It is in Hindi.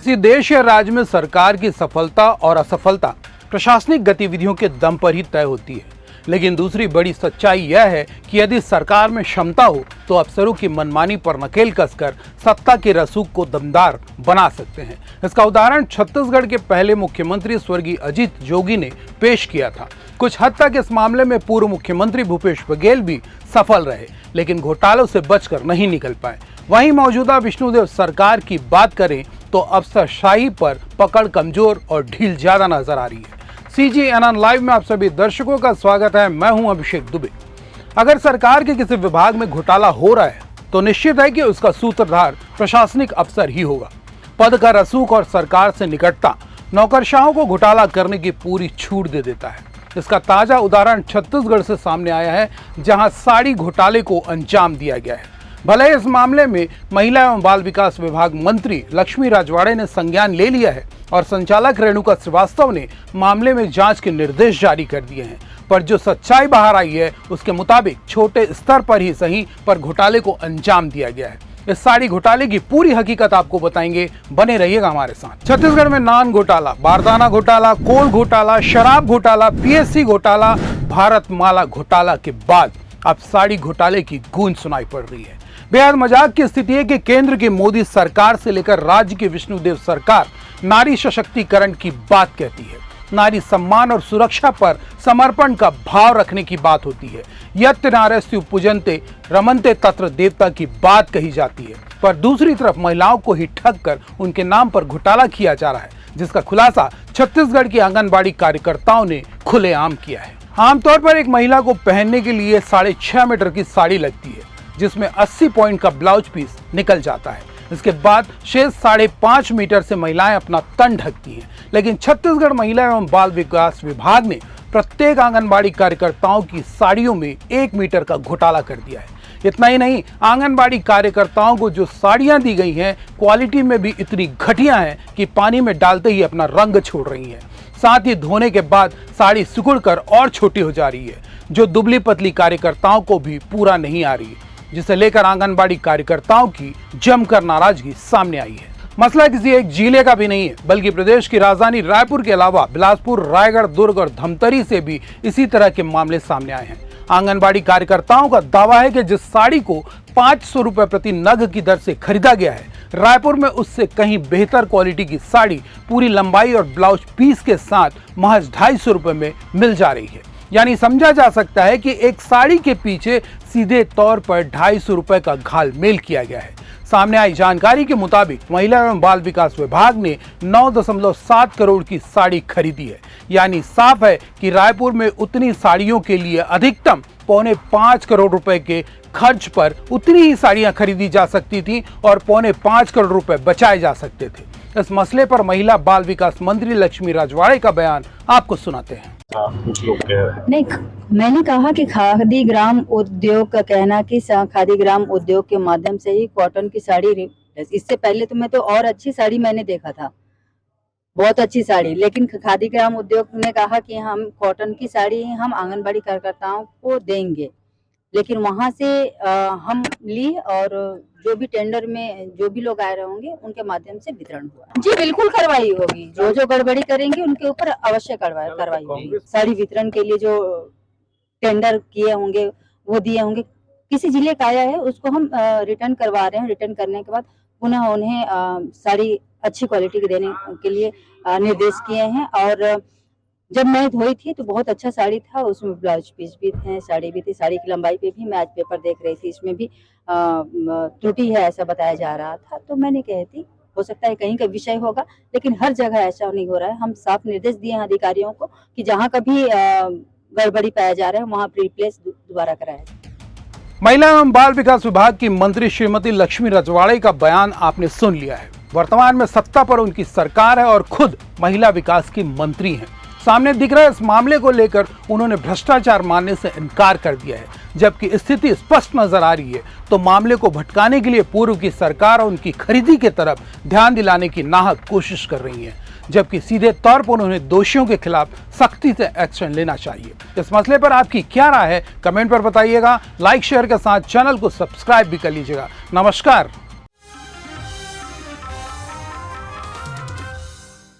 किसी देश या राज्य में सरकार की सफलता और असफलता प्रशासनिक गतिविधियों के दम पर ही तय होती है। लेकिन दूसरी बड़ी सच्चाई यह है कि यदि सरकार में क्षमता हो तो अफसरों की मनमानी पर नकेल कसकर सत्ता के रसूख को दमदार बना सकते हैं। इसका उदाहरण छत्तीसगढ़ के पहले मुख्यमंत्री स्वर्गीय अजीत जोगी ने पेश किया था। कुछ हद तक इस मामले में पूर्व मुख्यमंत्री भूपेश बघेल भी सफल रहे, लेकिन घोटालों से बचकर नहीं निकल पाए। वहीं मौजूदा विष्णुदेव सरकार की बात करें तो अफसरशाही पर पकड़ कमजोर और ढील ज्यादा नजर आ रही है। CGNN लाइव में आप सभी दर्शकों का स्वागत है। मैं हूं अभिषेक दुबे। अगर सरकार के किसी विभाग में घोटाला हो रहा है तो निश्चित है कि उसका सूत्रधार प्रशासनिक अफसर ही होगा। पद का रसूख और सरकार से निकटता नौकरशाहों को घोटाला करने की पूरी छूट दे देता है। इसका ताजा उदाहरण छत्तीसगढ़ से सामने आया है, जहां साड़ी घोटाले को अंजाम दिया गया है। भले इस मामले में महिला एवं बाल विकास विभाग मंत्री लक्ष्मी राजवाड़े ने संज्ञान ले लिया है और संचालक रेणुका श्रीवास्तव ने मामले में जांच के निर्देश जारी कर दिए हैं, पर जो सच्चाई बाहर आई है उसके मुताबिक छोटे स्तर पर ही सही पर घोटाले को अंजाम दिया गया है। इस साड़ी घोटाले की पूरी हकीकत आपको बताएंगे, बने रहिएगा हमारे साथ। छत्तीसगढ़ में नान घोटाला, बारदाना घोटाला, कोल घोटाला, शराब घोटाला, PSC घोटाला, भारत माला घोटाला के बाद अब साड़ी घोटाले की गूंज सुनाई पड़ रही है। बेहद मजाक की स्थिति है कि केंद्र की मोदी सरकार से लेकर राज्य की विष्णुदेव सरकार नारी सशक्तिकरण की बात कहती है। नारी सम्मान और सुरक्षा पर समर्पण का भाव रखने की बात होती है। यत् नार्यस्तु पूजन्ते रमन्ते तत्र देवता की बात कही जाती है, पर दूसरी तरफ महिलाओं को ही ठग कर उनके नाम पर घोटाला किया जा रहा है, जिसका खुलासा छत्तीसगढ़ की आंगनबाड़ी कार्यकर्ताओं ने खुलेआम किया है। आमतौर पर एक महिला को पहनने के लिए 6.5 मीटर की साड़ी लगती है, जिसमें 80 पॉइंट का ब्लाउज पीस निकल जाता है। इसके बाद शेष 5.5 मीटर से महिलाएं अपना तन ढकती हैं। लेकिन छत्तीसगढ़ महिला एवं बाल विकास विभाग ने प्रत्येक आंगनबाड़ी कार्यकर्ताओं की साड़ियों में 1 मीटर का घोटाला कर दिया है। इतना ही नहीं, आंगनबाड़ी कार्यकर्ताओं को जो साड़ियां दी गई हैं क्वालिटी में भी इतनी घटिया है कि पानी में डालते ही अपना रंग छोड़ रही हैं। साथ ही धोने के बाद साड़ी सिकुड़कर और छोटी हो जा रही है, जो दुबली पतली कार्यकर्ताओं को भी पूरा नहीं आ रही है, जिसे लेकर आंगनबाड़ी कार्यकर्ताओं की जमकर नाराजगी सामने आई है। मसला किसी एक जिले का भी नहीं है, बल्कि प्रदेश की राजधानी रायपुर के अलावा बिलासपुर, रायगढ़, दुर्ग और धमतरी से भी इसी तरह के मामले सामने आए हैं। आंगनबाड़ी कार्यकर्ताओं का दावा है कि जिस साड़ी को 500 रुपए प्रति नग की दर से खरीदा गया है, रायपुर में उससे कहीं बेहतर क्वालिटी की साड़ी पूरी लंबाई और ब्लाउज पीस के साथ महज 250 रुपए में मिल जा रही है। यानी समझा जा सकता है कि एक साड़ी के पीछे सीधे तौर पर 250 रुपए का घालमेल किया गया है। सामने आई जानकारी के मुताबिक महिला एवं बाल विकास विभाग ने 9.7 करोड़ की साड़ी खरीदी है। यानी साफ है कि रायपुर में उतनी साड़ियों के लिए अधिकतम 4.25 करोड़ रुपए के खर्च पर उतनी ही साड़ियां खरीदी जा सकती थी और 4.25 करोड़ रुपए बचाए जा सकते थे। इस मसले पर महिला बाल विकास मंत्री लक्ष्मी राजवाड़े का बयान आपको सुनाते हैं। कुछ लोग कह रहे हैं। नहीं, मैंने कहा कि खादी ग्राम उद्योग का कहना कि खादी ग्राम उद्योग के माध्यम से ही कॉटन की साड़ी, इससे पहले तो मैं तो और अच्छी साड़ी मैंने देखा था, बहुत अच्छी साड़ी, लेकिन खादी ग्राम उद्योग ने कहा कि हम कॉटन की साड़ी हम आंगनबाड़ी कार्यकर्ताओं को देंगे। लेकिन वहां से हम ली और जो भी टेंडर में जो भी लोग आए रहेंगे उनके माध्यम से वितरण हुआ। जी बिल्कुल कार्रवाई होगी, जो जो गड़बड़ी करेंगे उनके ऊपर अवश्य कार्रवाई होगी। साड़ी वितरण के लिए जो टेंडर किए होंगे वो दिए होंगे, किसी जिले का आया है उसको हम रिटर्न करवा रहे हैं। रिटर्न करने के बाद पुनः उन्हें साड़ी अच्छी क्वालिटी के देने के लिए निर्देश किए हैं। और जब मैं धोई थी तो बहुत अच्छा साड़ी था, उसमें ब्लाउज पीस भी थे, साड़ी भी थी। साड़ी की लंबाई पे भी मैं आज पेपर देख रही थी, इसमें भी त्रुटि है ऐसा बताया जा रहा था। तो मैंने कही थी हो सकता है कहीं का विषय होगा, लेकिन हर जगह ऐसा नहीं हो रहा है। हम साफ निर्देश दिए हैं अधिकारियों को कि जहाँ कभी गड़बड़ी पाया जा रहा है वहाँ रिप्लेस दोबारा कराया जाए। महिला एवं बाल विकास विभाग की मंत्री श्रीमती लक्ष्मी राजवाड़े का बयान आपने सुन लिया है। वर्तमान में सत्ता पर उनकी सरकार है और खुद महिला विकास की मंत्री हैं। सामने दिख रहे इस मामले को लेकर उन्होंने भ्रष्टाचार मानने से इनकार कर दिया है, जबकि स्थिति स्पष्ट नजर आ रही है तो मामले को भटकाने के लिए पूर्व की सरकार और उनकी खरीदी के तरफ ध्यान दिलाने की नाहक कोशिश कर रही है, जबकि सीधे तौर पर उन्हें दोषियों के खिलाफ सख्ती से एक्शन लेना चाहिए। इस मसले पर आपकी क्या राय है, कमेंट पर बताइएगा। लाइक शेयर के साथ चैनल को सब्सक्राइब भी कर लीजिएगा। नमस्कार।